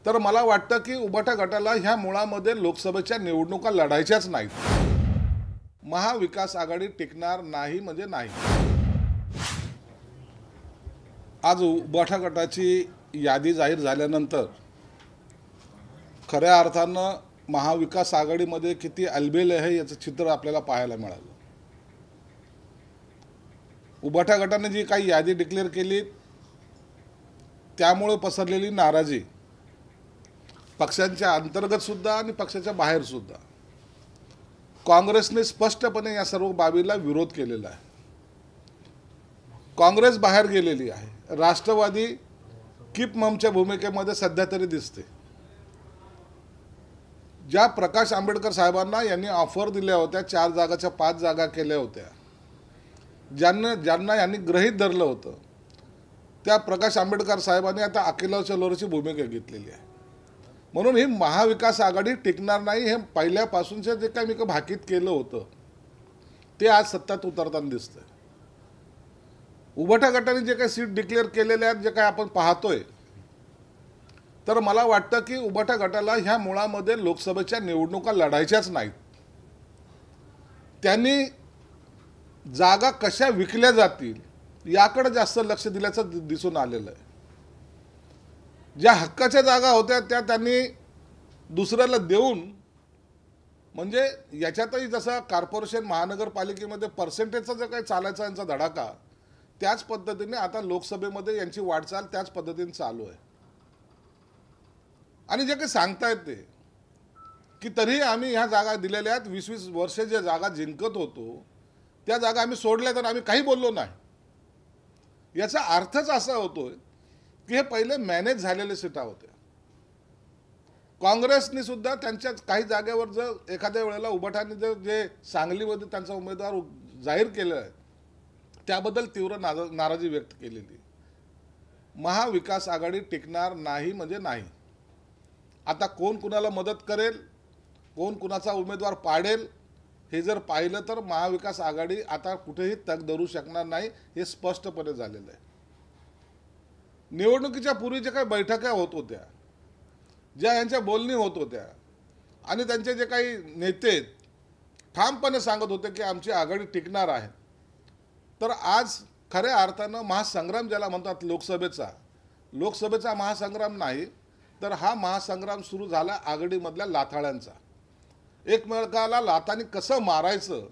तर मला वाटतं की उबाटा गटाला ह्या मुळामध्ये लोकसभेच्या निवडणुका लढायच्याच नाहीत। महाविकास आघाडी टिकणार नाही म्हणजे नाही। आज उबाटा गटाची यादी जाहीर झाल्यानंतर खऱ्या अर्थानं महाविकास आघाडीमध्ये किती अलबेल आहे याचं चित्र आपल्याला पाहायला मिळालं। उबाटा गटाने जी काही यादी डिक्लेअर केली त्यामुळे पसरलेली नाराजी पक्षांच्या अंतर्गत सुद्धा आणि पक्षाच्या बाहेर सुद्धा, काँग्रेसने स्पष्टपणे या सर्व बाबीला विरोध केलेला आहे। काँग्रेस बाहेर गेलेली आहे। राष्ट्रवादी कीप ममच्या भूमिकेमध्ये सध्या तरी दिसते। ज्या प्रकाश आंबेडकर साहेबांना यांनी ऑफर दिल्या होत्या, 4 जागाच्या 5 जागा केल्या होत्या, ज्यांना यांनी गृहीत धरलं होतं, त्या प्रकाश आंबेडकर साहेबांनी आता अखिल चलोरची भूमिका घेतलेली आहे। म्हणून ही महाविकास आघाडी टिकणार नाही हे पहिल्यापासूनचे जे काही मी भाकीत केलं होतं ते आज सत्यात उतरताना दिसतंय। उबाटा गटाने जे काही सीट डिक्लेअर केलेले आहेत, जे काही आपण पाहतोय, तर मला वाटतं की उबाटा गटाला ह्या मुळामध्ये लोकसभेच्या निवडणुका लढायच्याच नाहीत। त्यांनी जागा कशा विकल्या जातील याकडे जास्त लक्ष दिल्याचं दिसून आलेलं आहे। ज्या हक्काच्या जागा होत्या त्या त्यांनी दुसऱ्याला देऊन, म्हणजे याच्यातही जसं कॉर्पोरेशन महानगरपालिकेमध्ये पर्सेंटेजचा जो काही चालायचा यांचा धडाका, त्याच पद्धतीने आता लोकसभेमध्ये यांची वाटचाल त्याच पद्धतीने चालू आहे। आणि जे काही सांगतायत ते की तरी आम्ही ह्या जागा दिलेल्या आहेत, 20-20 वर्षे जे जागा जिंकत होतो त्या जागा आम्ही सोडल्या तर आम्ही काही बोललो नाही। याचा अर्थच असा होतोय की हे पहिले मॅनेज झालेले सीटा होत्या। काँग्रेसने सुद्धा त्यांच्या काही जागेवर जर एखाद्या वेळेला उबाटाने जर जे सांगलीमध्ये त्यांचा उमेदवार जाहीर केला आहे त्याबद्दल तीव्र नाराजी व्यक्त केलेली। महाविकास आघाडी टिकणार नाही म्हणजे नाही। आता कोण कुणाला मदत करेल, कोण कुणाचा उमेदवार पाडेल हे जर पाहिलं तर महाविकास आघाडी आता कुठेही तग धरू शकणार नाही हे स्पष्टपणे झालेलं आहे। निवडणुकीच्या पूर्वी जे काही बैठका होत होत्या, ज्या यांच्या बोलणी होत होत्या आणि त्यांचे जे काही नेते ठामपणे सांगत होते की आमची आघाडी टिकणार आहे, तर आज खऱ्या अर्थानं महासंग्राम ज्याला म्हणतात लोकसभेचा महासंग्राम नाही तर हा महासंग्राम सुरू झाला आघाडीमधल्या लाथाळ्यांचा। एकमेकाला लाथांनी कसं मारायचं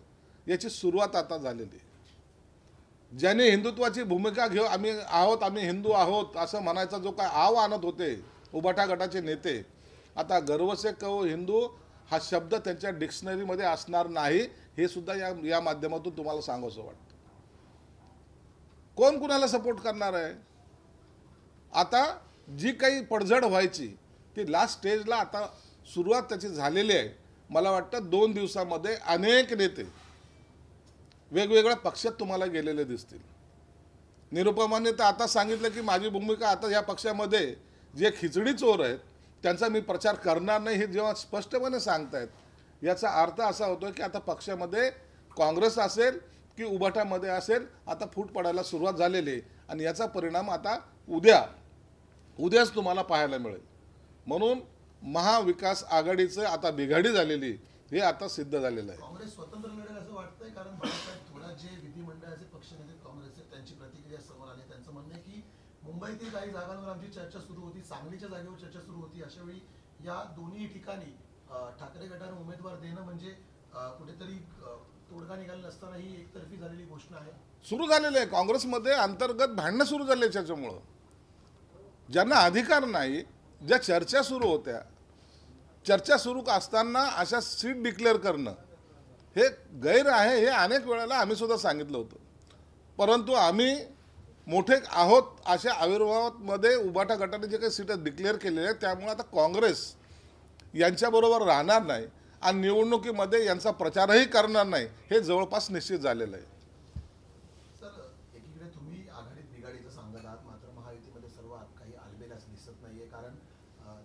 याची सुरुवात आता झालेली। ज्यांनी हिंदुत्वाची भूमिका घेऊ आम्ही हिंदू आहोत असं म्हणायचा जो काय आव आणत होते उबाटा गटाचे नेते, आता गर्व से कहो हिंदू हा शब्द त्यांच्या डिक्शनरीमध्ये असणार नाही हे सुद्धा या माध्यमातून तुम्हाला सांगावंसं वाटतं। कोण कुणाला सपोर्ट करणार आहे? आता जी काही पडझड व्हायची ती लास्ट स्टेजला आता सुरुवात त्याची झालेली आहे। मला वाटतं 2 दिवसामध्ये अनेक नेते वेगवेगळ्या पक्षात तुम्हाला गेलेले दिसतील। निरुपमाने तर आता सांगितलं की माझी भूमिका आता या पक्षामध्ये जे खिचडी चोर आहेत त्यांचा मी प्रचार करणार नाही हे जेव्हा स्पष्टपणे सांगतायत, याचा अर्थ असा होतो की आता पक्षामध्ये काँग्रेस असेल की उबाटामध्ये असेल आता फूट पडायला सुरुवात झालेली आहे आणि याचा परिणाम आता उद्याच तुम्हाला पाहायला मिळेल। म्हणून महाविकास आघाडीचं आता बिघाडी झालेली हे आता सिद्ध झालेलं आहे। काँग्रेस स्वतंत्र लढेल असं वाटतंय, कारण बाळासाहेब थोरात जे विधिमंडळाचे पक्षनेते काँग्रेसचे त्यांची प्रतिक्रिया समोर आली। त्यांचं म्हणणं आहे की मुंबईतील काही जागांवर आमची चर्चा सुरू होती, सांगलीच्या जागेवर चर्चा सुरू होती, अशा वेळी या दोन्ही ठिकाणी ठाकरे गटाने उमेदवार देणं म्हणजे कुठेतरी तोडगा निघाला नसताना ही एकतर्फी झालेली घोषणा आहे। सुरू झालेलं आहे काँग्रेसमध्ये अंतर्गत भांडणं सुरू झाले त्याच्यामुळं। ज्यांना अधिकार नाही, ज्या चर्चा सुरू होत्या, चर्चा सुरू असताना अशा सीट डिक्लेअर करणं हे गैर आहे हे अनेक वेळेला आम्ही सुद्धा सांगितलं होतं। परंतु आम्ही मोठे आहोत अशा आविर्भावामध्ये उबाटा गटाने जे काही सीट डिक्लेअर केलेले आहेत त्यामुळे आता काँग्रेस यांच्याबरोबर राहणार नाही आणि निवडणुकीमध्ये यांचा प्रचारही करणार नाही हे जवळपास निश्चित झालेलं आहे। सर, एकीकडे तुम्ही आघाडीत बिघाडीचं सांगत आहात, मात्र महायुतीमध्ये सर्व काही आलबेल असं दिसत नाहीये, कारण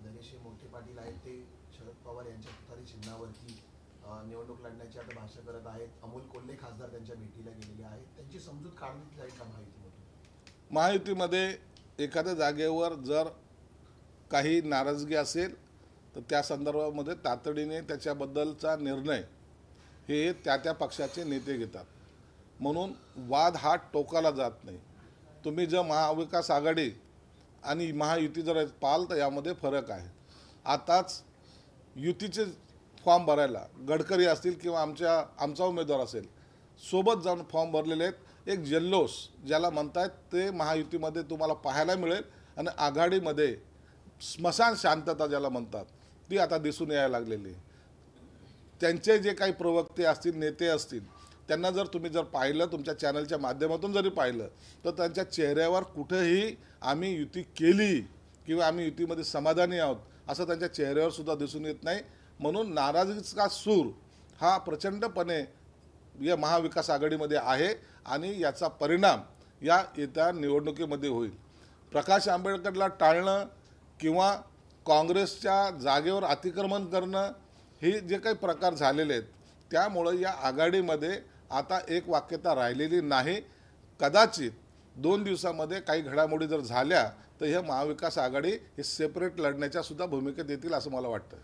धनेश्वर मोठे पाटील आहेत ते शरद पवार यांच्या तुतारी चिन्हावरती निवडणूक लढण्याची आता भाषा करत आहेत। अमोल कोल्हे खासदार त्यांच्या भेटीला गेलेले आहेत। त्यांची समजूत काढण्यात जाईल का महायुतीमधून? महायुतीमध्ये एखाद्या जागेवर जर काही नाराजगी असेल तर त्या संदर्भामध्ये तातडीने त्याच्याबद्दलचा निर्णय हे त्या पक्षाचे नेते घेतात. म्हणून वाद हा टोकाला जात नाही. तुम्ही जर महाविकास आघाडी आणि महायुती जर पाहाल तर यामध्ये फरक आहे. आताच युतीचे फॉर्म भरायला गडकरी असतील किंवा आमचा उमेदवार असेल सोबत जाऊन फॉर्म भरलेले आहेत. एक जल्लोष ज्याला म्हणतात ते महायुतीमध्ये तुम्हाला पाहायला मिळेल आणि आघाडीमध्ये स्मशान शांतता ज्याला म्हणतात ती आता दिसून यायला लागलेली आहे. त्यांचे जे काही प्रवक्ते असतील नेते असतील त्यांना जर तुम्ही पाहिलं तुमच्या चॅनलच्या माध्यमातून जरी पाहिलं तर त्यांच्या चेहऱ्यावर कुठेही आम्ही युती केली किंवा आम्ही युतीमध्ये समाधानी आहोत असं त्यांच्या चेहऱ्यावर सुद्धा दिसून येत नाही. म्हणून नाराजीचा सूर हा प्रचंडपणे या महाविकास आघाडीमध्ये आहे आणि याचा परिणाम या येत्या निवडणुकीमध्ये होईल. प्रकाश आंबेडकरला टाळणं किंवा काँग्रेसच्या जागेवर अतिक्रमण करणं हे जे काही प्रकार झालेले आहेत त्यामुळं या आघाडीमध्ये आता एक वाक्यता राहिलेली नाही. कदाचित 2 दिवसामध्ये काही घडामोडी जर झाल्या तर हे महाविकास आघाडी हे सेपरेट लढण्याच्या सुद्धा भूमिकेत येतील असं मला वाटतं.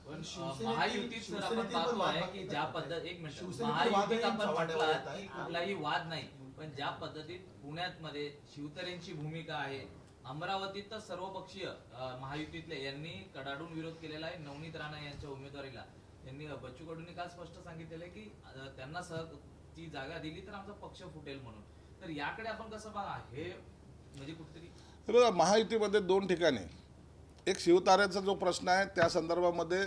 महायुतीत जर आपण पाहतो आहे की ज्या पद्धत एक मिनिट महायुतीत आपण म्हटलं की कुठलाही वाद नाही, पण ज्या पद्धतीत पुण्यामध्ये शिवतरेंची भूमिका आहे, अमरावतीत तर सर्वपक्षीय महायुतीतले यांनी कडाडून विरोध केलेला आहे. नवनीत राणा यांच्या उमेदवारीला यांनी बच्चू कडूंनी काल स्पष्ट सांगितलेलं की त्यांना ती जागा दिली तर आमचा पक्ष फुटेल म्हणून. तर याकडे आपण कसं बघा हे म्हणजे कुठेतरी बघा महायुतीमध्ये 2 ठिकाणी एक शिवतारेचा जो प्रश्न आहे त्या संदर्भामध्ये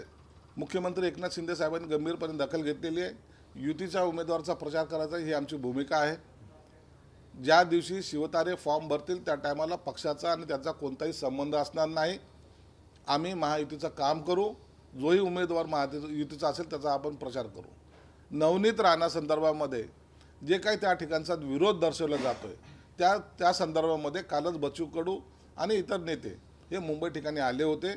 मुख्यमंत्री एकनाथ शिंदे साहेबांनी गंभीरपणे दखल घेतलेली आहे. युतीच्या उमेदवाराचा प्रचार करायचा ही आमची भूमिका आहे. ज्या दिवशी शिवतारे फॉर्म भरतील त्या टायमाला पक्षाचा आणि त्याचा कोणताही संबंध असणार नाही. आम्ही महायुतीचं काम करू. जोही उमेदवार महायुतीचा असेल त्याचा आपण प्रचार करू. नवनीत राणा संदर्भामध्ये जे काही त्या ठिकाणचा विरोध दर्शवला जातोय त्या संदर्भामध्ये कालच बच्चू कडू आणि इतर नेते हे मुंबई ठिकाणी आले होते.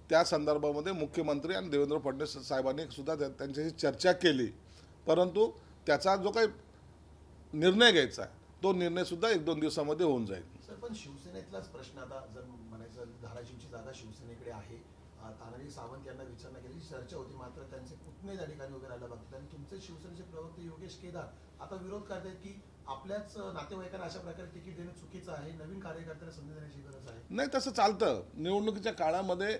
त्या संदर्भामध्ये मुख्यमंत्री आणि देवेंद्र फडणवीस साहेबांनी सुद्धा त्यांच्याशी चर्चा केली. परंतु त्याचा जो काही निर्णय घ्यायचा आहे तो निर्णय सुद्धा 1-2 दिवसामध्ये होऊन जाईल. सर पण शिवसेनेतलाच प्रश्न आता जर म्हणायचं धाराशिवची जागा शिवसेनेकडे आहे. तानाजी सावंत यांना विचारणा केली चर्चा होती, मात्र त्यांचे पुतणे त्या ठिकाणी उभे राहायला बघतात आणि तुमचे शिवसेनेचे प्रवक्ते योगेश केदार आता विरोध करतात की आपल्याच नातेवाईकांना अशा प्रकारे तिकीट देणं चुकीचं आहे, नवीन कार्यकर्त्यांना संधी देण्याची गरज आहे. नाही तसं चालतं. निवडणुकीच्या काळामध्ये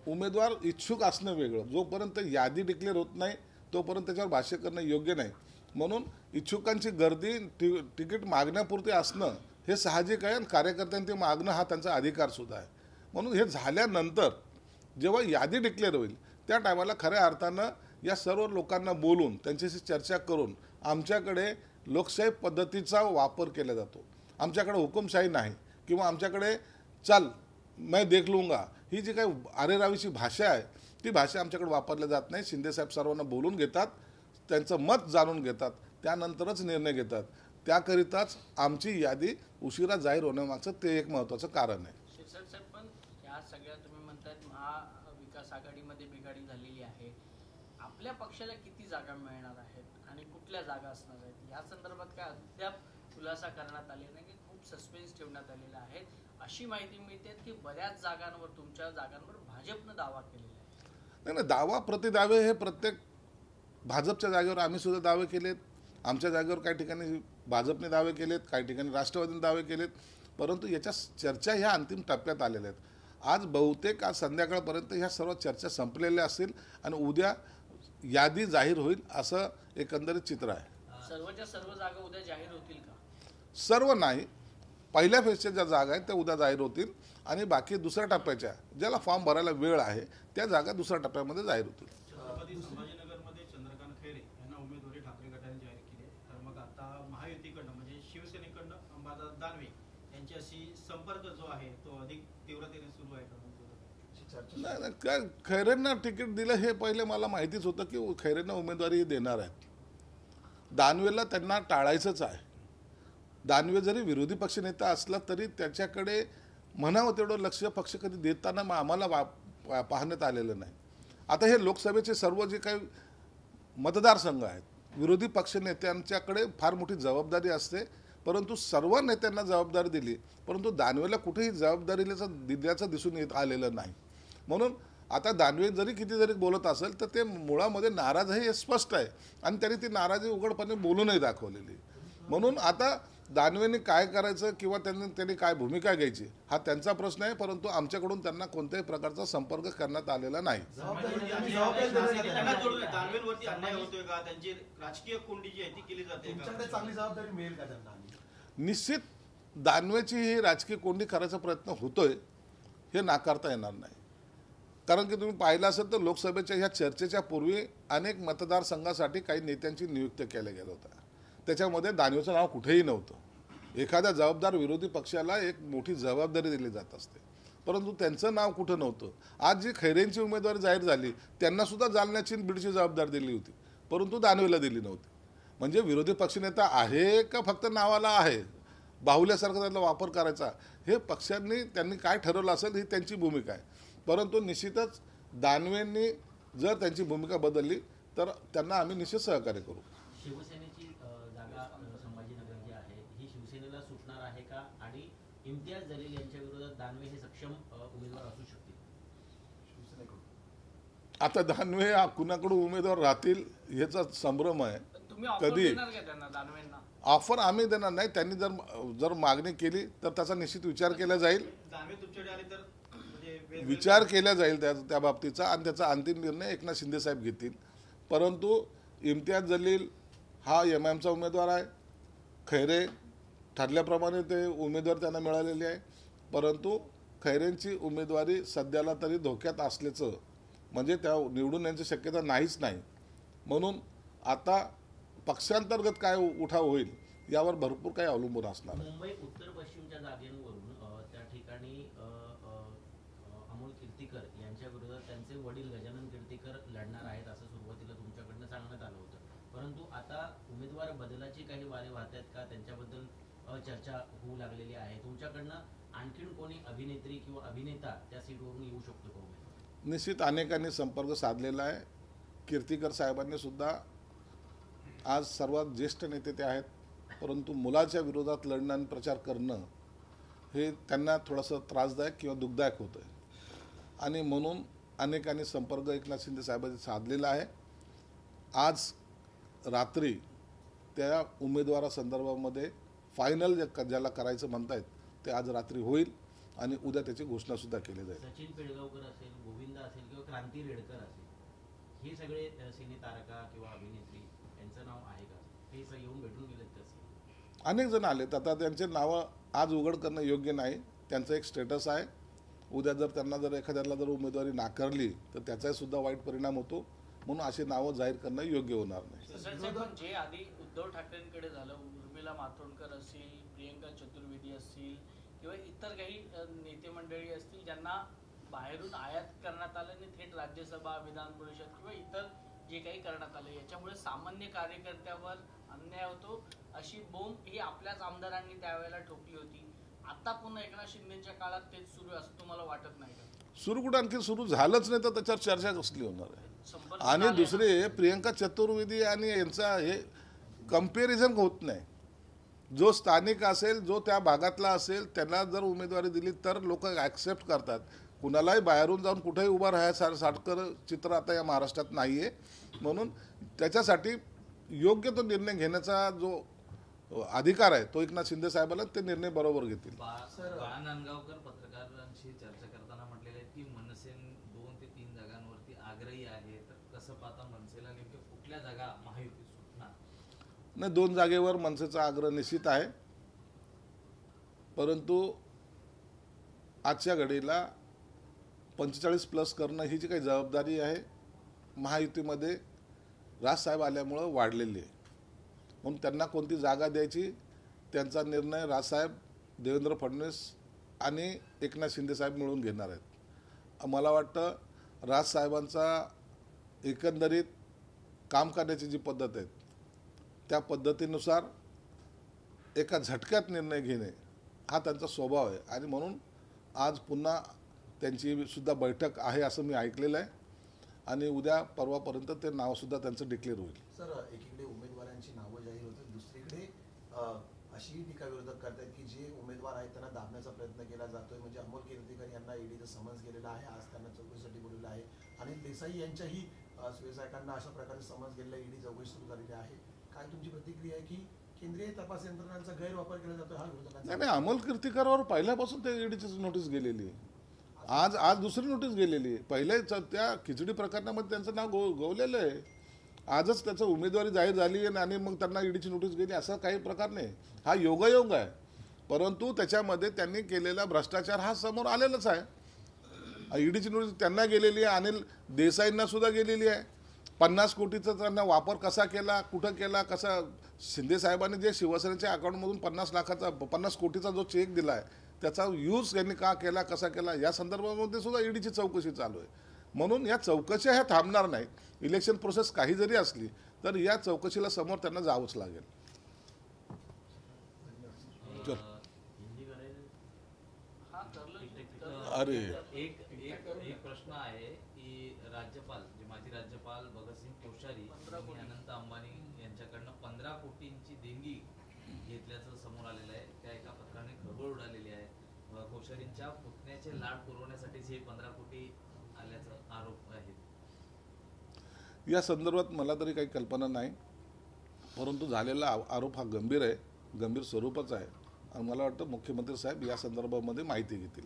उमेदवार इच्छुक असणं वेगळं. जोपर्यंत यादी डिक्लेअर होत नाही तोपर्यंत त्याच्यावर भाष्य करणं योग्य नाही. म्हणून इच्छुकांची गर्दी तिकीट मागण्यापुरती असणं हे साहजिक आहे आणि कार्यकर्त्यांनी ते मागणं हा त्यांचा अधिकार सुद्धा आहे. म्हणून हे झाल्यानंतर जेव्हा यादी डिक्लेअर होईल त्या टायमाला खऱ्या अर्थानं या सर्व लोकांना बोलून त्यांच्याशी चर्चा करून आमच्याकडे लोकशाही पद्धतीचा वापर केला जातो. आमच्याकडे हुकुमशाही नाही किंवा आमच्याकडे चल मैं देख लूँगा ही जी काही अरेरावीची भाषा आहे ती भाषा आमच्याकडे वापरली जात नाही. शिंदेसाहेब सर्वांना बोलून घेतात, त्यांचं मत जाणून घेतात, त्यानंतरच निर्णय घेतात. त्याकरिताच आमची यादी उशिरा जाहीर होण्यामागचं ते एक महत्त्वाचं कारण आहे. पण या सगळ्या तुम्ही म्हणतात महाविकास आघाडीमध्ये बिघाडी झालेली आहे. आपल्या पक्षाला किती जागा मिळणार आहेत आणि कुठल्या जागा असणार आहेत या संदर्भात काय अद्याप खुलासा करण्यात आलेला नाही की खूप सस्पेन्स ठेवण्यात आलेला आहे. अशी माहिती मिळते की बऱ्याच जागांवर तुमच्या जागांवर भाजपनं दावा केलेला आहे. नाही दावा प्रतिदावे हे प्रत्येक भाजपच्या जागेवर आम्ही सुद्धा दावे केलेत. आमच्या जागेवर काही ठिकाणी भाजपने दावे केलेत, काही ठिकाणी राष्ट्रवादीने दावे केलेत. परंतु याच्या चर्चा ह्या अंतिम टप्प्यात आलेल्या आहेत. आज बहुतेक आज संध्याकाळपर्यंत ह्या सर्व चर्चा संपलेल्या असतील आणि उद्या यादी जाहीर होईल असं एकंदरीत चित्र आहे. सर्वच्या सर्व जागा उद्या जाहीर होतील का? सर्व नाही. पहिल्या फेजच्या ज्या जागा आहेत त्या उद्या जाहीर होतील आणि बाकी दुसऱ्या टप्प्याच्या ज्याला फॉर्म भरायला वेळ आहे त्या जागा दुसऱ्या टप्प्यामध्ये जाहीर होतील. संभाजीनगरमध्ये चंद्रकांत खैरे यांना उमेदवारी ठाकरे गटाने जाहीर केली आहे. तर मग आता महायुतीकडनं म्हणजे शिवसेनेकडनं अंबादास दानवे यांच्याशी संपर्क जो आहे तो अधिक तीव्रतेने सुरू आहे का? नाही काय खैरेंना तिकीट दिलं हे पहिले मला माहितीच होतं की खैरेंना उमेदवारी देणार आहेत. दानवेला त्यांना टाळायचंच आहे. दानवे जरी विरोधी पक्षनेता असला तरी त्याच्याकडे म्हणावं तेवढं लक्ष पक्ष कधी देताना आम्हाला पाहण्यात आलेलं नाही. आता हे लोकसभेचे सर्व जे काही मतदारसंघ आहेत विरोधी पक्षनेत्यांच्याकडे फार मोठी जबाबदारी असते. परंतु सर्व नेत्यांना जबाबदारी दिली, परंतु दानवेला कुठेही जबाबदारीचं दिल्याचं दिसून येत आलेलं नाही. म्हणून आता दानवे जरी किती जरी बोलत असेल तर ते मुळामध्ये नाराज आहे हे स्पष्ट आहे आणि त्यांनी ती नाराजी उघडपणे बोलूनही दाखवलेली. म्हणून आता दानवेंनी काय करायचं किंवा त्यांनी काय भूमिका घ्यायची हा त्यांचा प्रश्न आहे, परंतु आमच्याकडून त्यांना कोणत्याही प्रकारचा संपर्क करण्यात आलेला नाही. त्यांना जोडून दानवेंवरती अन्याय होतोय का, त्यांची राजकीय कोंडी जी आहे ती केली जाते तुमच्याकडे का? चांगली जबाबदारी मिळेल का त्यांना? निश्चित दानवेची ही राजकीय कोंडी करायचा प्रयत्न होतोय हे नाकारता येणार नाही. कारण की तुम्ही पाहिलं असेल तर लोकसभेच्या ह्या चर्चेच्या पूर्वी अनेक मतदारसंघासाठी काही नेत्यांची नियुक्ती केल्या गेल्या होत्या. त्याच्यामध्ये दानवेचं नाव कुठेही नव्हतं. एखाद्या जबाबदार विरोधी पक्षाला एक मोठी जबाबदारी दिली जात असते, परंतु त्यांचं नाव कुठं नव्हतं. आज जी खैरेंची उमेदवारी जाहीर झाली त्यांनासुद्धा जालन्याची बीडची जबाबदारी दिली होती, परंतु दानवेला दिली नव्हती. म्हणजे विरोधी पक्षनेता आहे का फक्त नावाला आहे, बाहुल्यासारखा त्याचा वापर करायचा, हे पक्षांनी त्यांनी काय ठरवलं असेल ही त्यांची भूमिका आहे. परंतु निश्चितच दानवेंनी जर त्यांची भूमिका बदलली तर त्यांना आम्ही निश्चित सहकार्य करू. शिवसेनेची जागा संभाजीनगर जी आहे ही शिवसेनेला सुटणार आहे का, आणि इम्तियाज जलील यांच्या विरोधात दानवे हे सक्षम उमेदवार असू शकतील? आता दानवे कुणाकडून उमेदवार राहतील याचा संभ्रम आहे. तुम्ही ऑफर कधी देणार का त्यांना, दानवेंना? ऑफर आम्ही देणार नाही. त्यांनी जर मागणी केली तर त्याचा निश्चित विचार केला जाईल, दानवे तुमच्याकडे आले तर म्हणजे विचार केला जाईल त्या बाबतीचा आणि त्याचा अंतिम निर्णय एकनाथ शिंदे साहेब घेतील. परंतु इम्तियाज जलील हा MIMचा उमेदवार आहे. खैरे ठरल्याप्रमाणे ते उमेदवार त्यांना मिळालेले आहे, परंतु खैरेंची उमेदवारी सध्याला तरी धोक्यात असल्याचं म्हणजे त्या निवडून येण्याची शक्यता नाहीच नाही. म्हणून आता पक्षांतर्गत काय उठाव होईल यावर भरपूर काही अवलंबून असणार आहे. मुंबई उत्तर पश्चिमच्या जागेवरून त्या ठिकाणी अमोल कीर्तीकर यांच्या विरोधात त्यांचे वडील गजानन कीर्तीकर लढणार आहेत असं सुरुवातीला तुमच्याकडनं सांगण्यात आलं होतं, परंतु आता उमेदवार बदलाची काही वारे वाहत आहेत का, त्यांच्याबद्दल चर्चा होऊ लागलेली आहे. तुमच्याकडनं आणखीन कोणी अभिनेत्री किंवा अभिनेता त्या सीटवरून येऊ शकतो का उमेदवार? निश्चित अनेकांनी संपर्क साधलेला आहे. कीर्तीकर साहेबांनी सुद्धा आज सर्वात ज्येष्ठ नेते ते आहेत, परंतु मुलाच्या विरोधात लढणं आणि प्रचार करणं हे त्यांना थोडंसं त्रासदायक किंवा दुःखदायक होतं आहे आणि म्हणून अनेकांनी संपर्क एकनाथ शिंदे साहेबांनी साधलेला आहे. आज रात्री त्या उमेदवारासंदर्भामध्ये फायनल ज्याला करायचं म्हणतायत ते आज रात्री होईल आणि उद्या त्याची घोषणासुद्धा केली जाईल. सचिन पिळगावकर असेल, गोविंदा असेल किंवा क्रांती रेडकर असेल, हे सगळे सिने तारका किंवा अभिनेत्री यांचं नाव आहे का? हे येऊन भेटून गेलेत का? अनेक जण आलेत. आता त्यांचे नावं आज उघड करणं योग्य नाही. त्यांचं एक स्टेटस आहे. उद्या जर त्यांना जर एखाद्याला जर उमेदवारी नाकारली तर त्याचाही सुद्धा वाईट परिणाम होतो. म्हणून अशी नावं जाहीर करणं योग्य होणार नाही. पण जे आधी उद्धव ठाकरेंकडे झालं, उर्मिला मातोंडकर असतील, प्रियंका चतुर्वेदी असतील किंवा इतर काही नेते मंडळी असतील ज्यांना बाहेरून आयात करण्यात आलं आणि थेट राज्यसभा, विधान परिषद किंवा इतर जे काही करण्यात आलं, याच्यामुळे सामान्य कार्यकर्त्यावर अन्याय होतो अशी बोंब ही आपल्याच आमदारांनी त्यावेळेला ठोकली होती. आता पुन्हा एकनाथ शिंदेच्या काळात तेच सुरू आहे असं तुम्हाला वाटत नाही का? सुरू कुठं आणखी सुरू झालंच नाही तर त्याच्यावर चर्चा कसली होणार आहे? संपर्क आणि झाले ना? दुसरे प्रियंका चतुर्वेदी आणि यांचा हे कम्पॅरिझन होत नाही. जो स्थानिक असेल, जो त्या भागातला असेल त्यांना जर उमेदवारी दिली तर लोक ॲक्सेप्ट करतात. कुणालाही बाहेरून जाऊन कुठेही उभं राहायसारखं चित्र आता या महाराष्ट्रात नाही आहे. म्हणून त्याच्यासाठी योग्य तो निर्णय घेण्याचा जो अधिकार आहे तो एकनाथ शिंदे साहेबांना ते निर्णय बरोबर घेतील. बाळा नांदगावकर पत्रकारांशी चर्चा करताना म्हटलेले आहेत की मनसे 2 ते 3 जागांवरती आग्रही आहे, तर कसं पाहता मनसेला नेमक्या कुठल्या जागा महायुती सुटणार? नाही, 2 जागेवर मनसेचा आग्रह निश्चित आहे, परंतु आजच्या घडीला 45+ करणं ही जी काही जबाबदारी आहे महायुतीमध्ये राजसाहेब आल्यामुळं वाढलेली आहे. म्हणून त्यांना कोणती जागा द्यायची त्यांचा निर्णय राजसाहेब, देवेंद्र फडणवीस आणि एकनाथ शिंदे साहेब मिळून घेणार आहेत. मला वाटतं राजसाहेबांचा एकंदरीत काम करण्याची जी पद्धत आहे त्या पद्धतीनुसार एका झटक्यात निर्णय घेणे हा त्यांचा स्वभाव आहे आणि म्हणून आज पुन्हा त्यांची सुद्धा बैठक आहे असं मी ऐकलेलं आहे आणि उद्या परवापर्यंत ते नावसुद्धा त्यांचं डिक्लेअर होईल. सर, एकीकडे उमेदवारांची नावं जाहीर होतील, दुसरीकडे अशीही टीका विरोधक करतायत की जे उमेदवार आहेत त्यांना दाबण्याचा प्रयत्न केला जातोय. म्हणजे अमोल कीर्तीकर यांना ईडीचं समन्स गेलेलं आहे, आज त्यांना चौकशीसाठी बोलवलं आहे. अनिल देसाई यांच्याही व्यावसायिकांना अशा प्रकारे समन्स गेलेला, ईडी चौकशी सुरू झालेली आहे. काय तुमची प्रतिक्रिया आहे की केंद्रीय तपास यंत्रणांचा गैरवापर केला जातो हा विरोधकांचा? नाही, अमोल कीर्तीकरवर पहिल्यापासून त्या ईडीची नोटीस गेलेली आहे. आज दुसरी नोटीस गेलेली आहे. पहिल्या त्या खिचडी प्रकरणामध्ये त्यांचं नाव गोवलेलं आहे. आजच त्याचं उमेदवारी जाहीर झाली आणि मग त्यांना ईडीची नोटीस गेली, असा काही प्रकार नाही. हा योगायोग आहे, परंतु त्याच्यामध्ये त्यांनी केलेला भ्रष्टाचार हा समोर आलेलाच आहे. ईडीची नोटीस त्यांना गेलेली आहे, अनिल देसाईंना सुद्धा गेलेली आहे. 50 कोटीचा त्यांना वापर कसा केला, कुठं केला, कसा शिंदे साहेबांनी जे शिवसेनेच्या अकाउंटमधून 50 कोटीचा जो चेक दिला आहे त्याचा यूज यांनी का केला, कसा केला, या संदर्भामध्ये सुद्धा ईडीची चौकशी चालू आहे. म्हणून या चौकशा ह्या थांबणार नाहीत. इलेक्शन प्रोसेस काही जरी असली तर या चौकशीला समोर त्यांना जावंच लागेल. अरे एक प्रश्न आहे की राज्यपाल जे माजी राज्यपाल भगतसिंग कोश्यारी यांनी अनंत अंबानी यांच्याकडनं 15 कोटींची देणगी घेतल्याचं समोर आलेलं आहे. त्या एका पत्राने खळबळ उडालेली आहे. कोश्यारींच्या पुतण्याचे लाड पुरवण्यासाठीच हे 15 कोटी आल्याचा आरोप आहे. या संदर्भात मला तरी काही कल्पना नाही, परंतु झालेला आरोप हा गंभीर आहे, गंभीर स्वरूपाचा आहे आणि मला वाटतं मुख्यमंत्री साहेब या संदर्भामध्ये माहिती घेतील.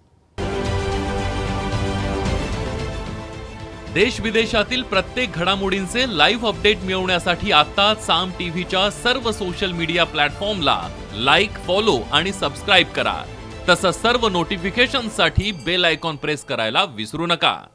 देश विदेशातील प्रत्येक घडामोडींचे लाईव्ह अपडेट मिळवण्यासाठी आता साम टीव्हीच्या सर्व सोशल मीडिया प्लॅटफॉर्मला लाईक, फॉलो आणि सबस्क्राईब करा. तसंच सर्व नोटिफिकेशनसाठी बेल आयकॉन प्रेस करायला विसरू नका.